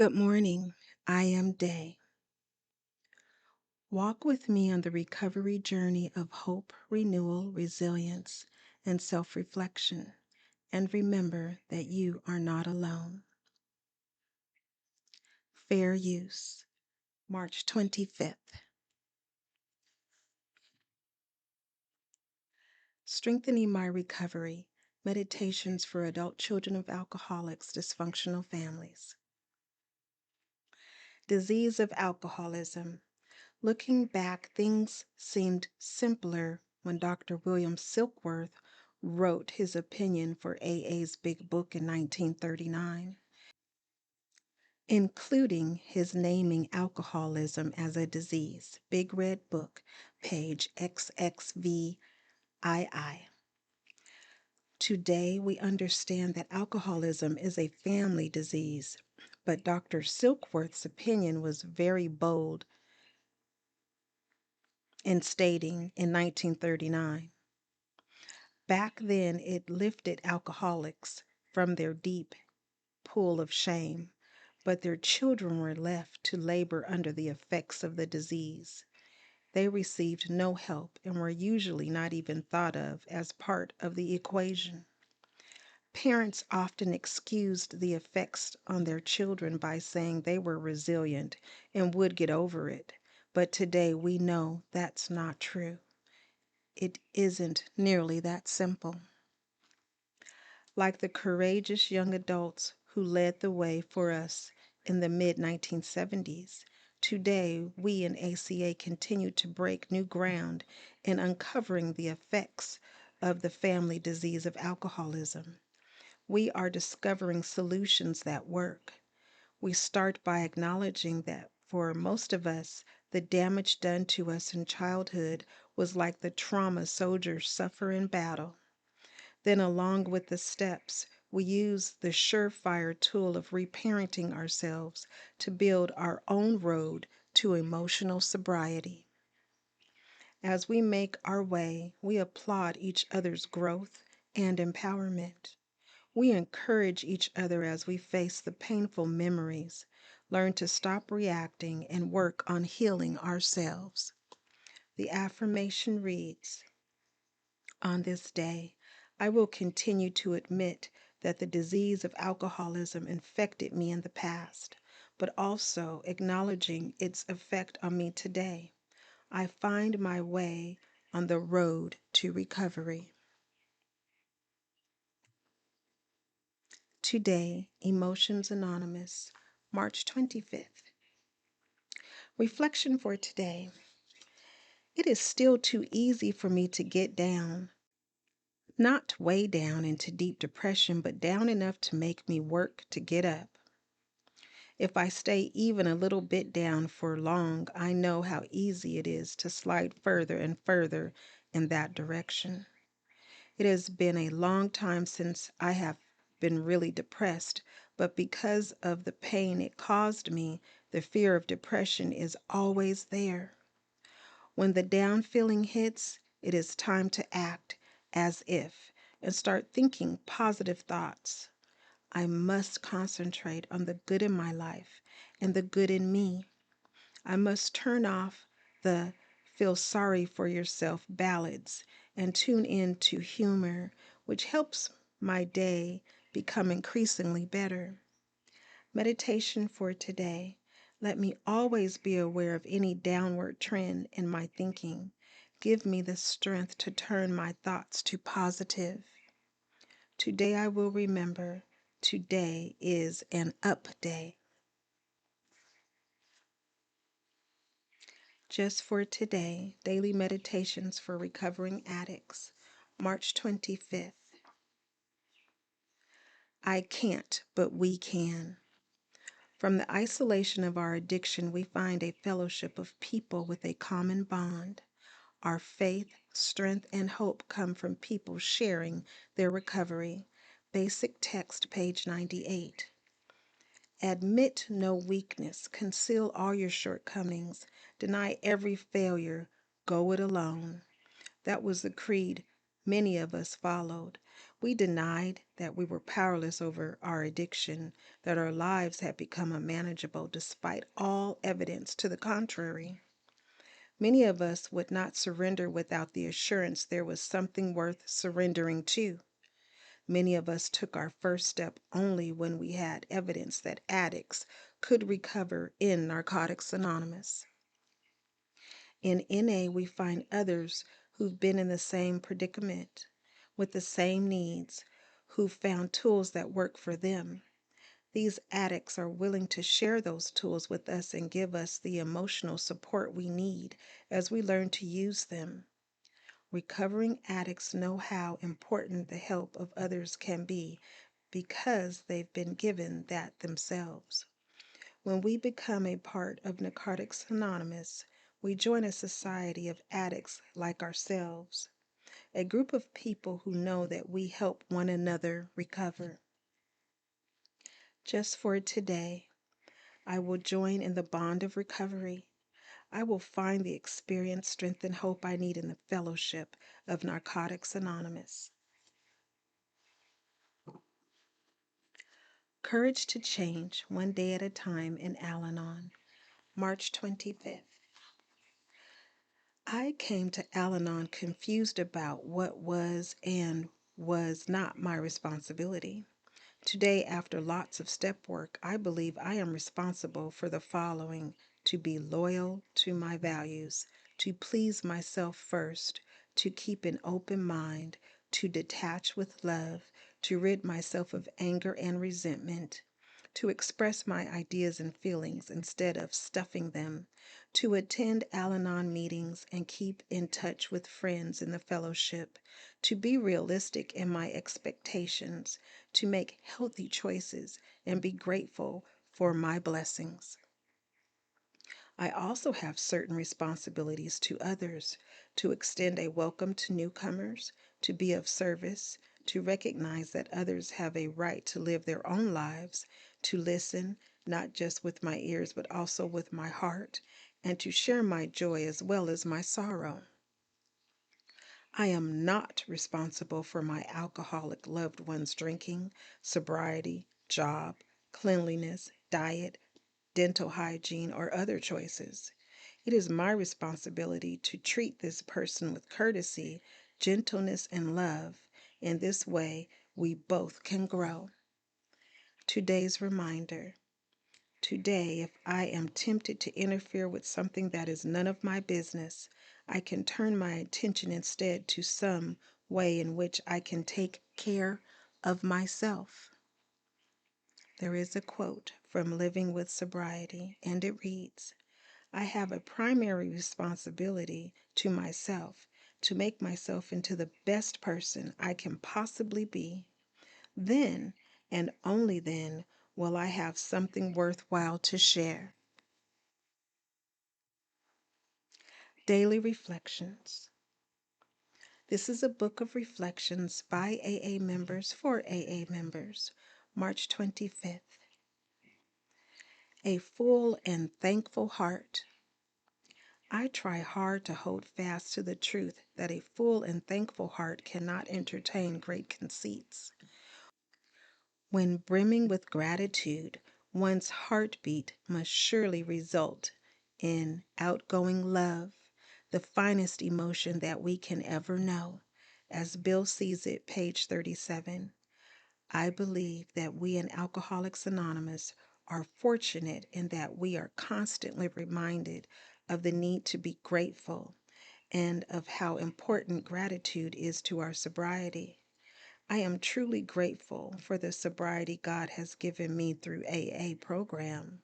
Good morning. I am Day. Walk with me on the recovery journey of hope, renewal, resilience, and self reflection. And remember that you are not alone. Fair use, March 25th. Strengthening my recovery. Meditations for adult children of alcoholics, dysfunctional families. Disease of alcoholism. Looking back, things seemed simpler when Dr. William Silkworth wrote his opinion for AA's Big Book in 1939, including his naming alcoholism as a disease. Big Red Book, page XXVII. Today, we understand that alcoholism is a family disease, but Dr. Silkworth's opinion was very bold in stating in 1939. Back then, it lifted alcoholics from their deep pool of shame, but their children were left to labor under the effects of the disease. They received no help and were usually not even thought of as part of the equation. Parents often excused the effects on their children by saying they were resilient and would get over it, but today we know that's not true. It isn't nearly that simple. Like the courageous young adults who led the way for us in the mid 1970s, today we in ACA continue to break new ground in uncovering the effects of the family disease of alcoholism. We are discovering solutions that work. We start by acknowledging that for most of us, the damage done to us in childhood was like the trauma soldiers suffer in battle. Then, along with the steps, we use the surefire tool of reparenting ourselves to build our own road to emotional sobriety. As we make our way, we applaud each other's growth and empowerment. We encourage each other as we face the painful memories, learn to stop reacting, and work on healing ourselves. The affirmation reads, on this day, I will continue to admit that the disease of alcoholism infected me in the past, but also acknowledging its effect on me today. I find my way on the road to recovery. Today, Emotions Anonymous, March 25th. Reflection for today. It is still too easy for me to get down. Not way down into deep depression, but down enough to make me work to get up. If I stay even a little bit down for long, I know how easy it is to slide further and further in that direction. It has been a long time since I have been really depressed, but because of the pain it caused me, the fear of depression is always there. When the down feeling hits, it is time to act as if and start thinking positive thoughts. I must concentrate on the good in my life and the good in me. I must turn off the feel sorry for yourself ballads and tune in to humor, which helps my day become increasingly better. Meditation for today. Let me always be aware of any downward trend in my thinking. Give me the strength to turn my thoughts to positive. Today I will remember, today is an up day. Just for today, daily meditations for recovering addicts, March 25th. I can't, but we can. From the isolation of our addiction, we find a fellowship of people with a common bond. Our faith, strength, and hope come from people sharing their recovery. Basic text, page 98. Admit no weakness, conceal all your shortcomings, deny every failure, go it alone. That was the creed many of us followed. We denied that we were powerless over our addiction, that our lives had become unmanageable despite all evidence to the contrary. Many of us would not surrender without the assurance there was something worth surrendering to. Many of us took our first step only when we had evidence that addicts could recover in Narcotics Anonymous. In NA, we find others who've been in the same predicament, with the same needs, who've found tools that work for them. These addicts are willing to share those tools with us and give us the emotional support we need as we learn to use them. Recovering addicts know how important the help of others can be because they've been given that themselves. When we become a part of Narcotics Anonymous, we join a society of addicts like ourselves, a group of people who know that we help one another recover. Just for today, I will join in the bond of recovery. I will find the experience, strength, and hope I need in the fellowship of Narcotics Anonymous. Courage to Change, One Day at a Time in Al Anon, March 25th. I came to Al Anon confused about what was and was not my responsibility. Today, after lots of step work, I believe I am responsible for the following: to be loyal to my values, to please myself first, to keep an open mind, to detach with love, to rid myself of anger and resentment, to express my ideas and feelings instead of stuffing them, to attend Al Anon meetings and keep in touch with friends in the fellowship, to be realistic in my expectations, to make healthy choices, and be grateful for my blessings. I also have certain responsibilities to others: to extend a welcome to newcomers, to be of service, to recognize that others have a right to live their own lives, to listen, not just with my ears, but also with my heart, and to share my joy as well as my sorrow. I am not responsible for my alcoholic loved ones' drinking, sobriety, job, cleanliness, diet, dental hygiene, or other choices. It is my responsibility to treat this person with courtesy, gentleness, and love. In this way, we both can grow. Today's reminder. Today, if I am tempted to interfere with something that is none of my business, I can turn my attention instead to some way in which I can take care of myself. There is a quote from Living with Sobriety, and it reads, "I have a primary responsibility to myself to make myself into the best person I can possibly be. Then, and only then, will I have something worthwhile to share." Daily Reflections. This is a book of reflections by AA members for AA members, March 25th. A full and thankful heart. I try hard to hold fast to the truth that a full and thankful heart cannot entertain great conceits. When brimming with gratitude, one's heartbeat must surely result in outgoing love, the finest emotion that we can ever know. As Bill sees it, page 37. I believe that we in Alcoholics Anonymous are fortunate in that we are constantly reminded of the need to be grateful and of how important gratitude is to our sobriety. I am truly grateful for the sobriety God has given me through AA program,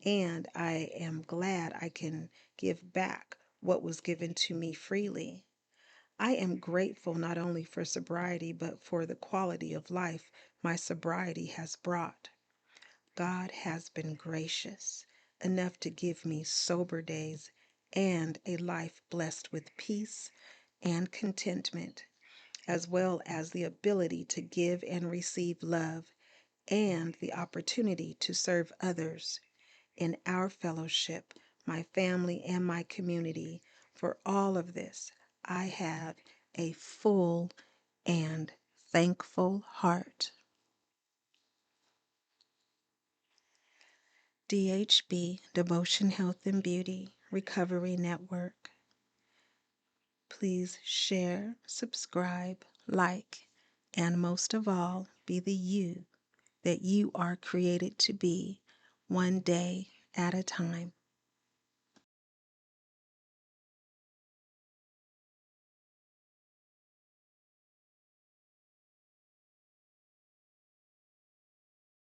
and I am glad I can give back what was given to me freely. I am grateful not only for sobriety, but for the quality of life my sobriety has brought. God has been gracious enough to give me sober days and a life blessed with peace and contentment, as well as the ability to give and receive love and the opportunity to serve others in our fellowship, my family, and my community. For all of this, I have a full and thankful heart. DHB, Devotion, Health, and Beauty Recovery Network. Please share, subscribe, like, and most of all, be the you that you are created to be, one day at a time.